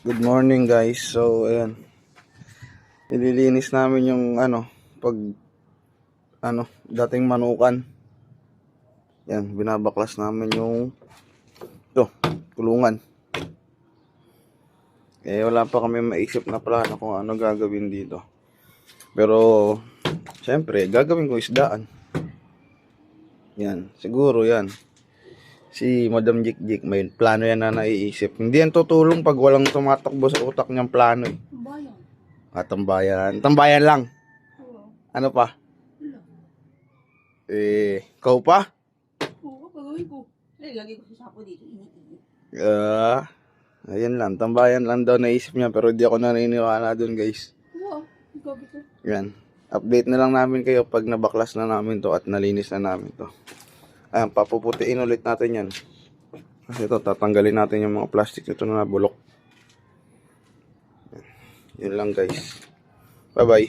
Good morning guys. So ayan. Nililinis namin yung dating manukan. Yan, binabaklas namin yung kulungan. Wala pa kami maisip na plano kung ano gagawin dito. Pero syempre, gagawin ko isdaan. Yan, siguro yan. Si Madam Jik may plano yan na naiisip. Hindi yan tutulong pag walang tumatakbo sa utak niyang plano eh. Tambayan. Tambayan lang. Ano pa? Ikaw pa? Oo, pagawin ko. Lagay ko sa sapo dito. Ayan lang. Tambayan lang daw naisip niya pero hindi ako naniniwala dun guys. Wow, gabi ko. Yan. Update na lang namin kayo pag nabaklas na namin to at nalinis na namin to. Ayan, papuputiin ulit natin yan. Kasi ito, tatanggalin natin yung mga plastic nito na nabulok. Yun lang guys. Bye bye.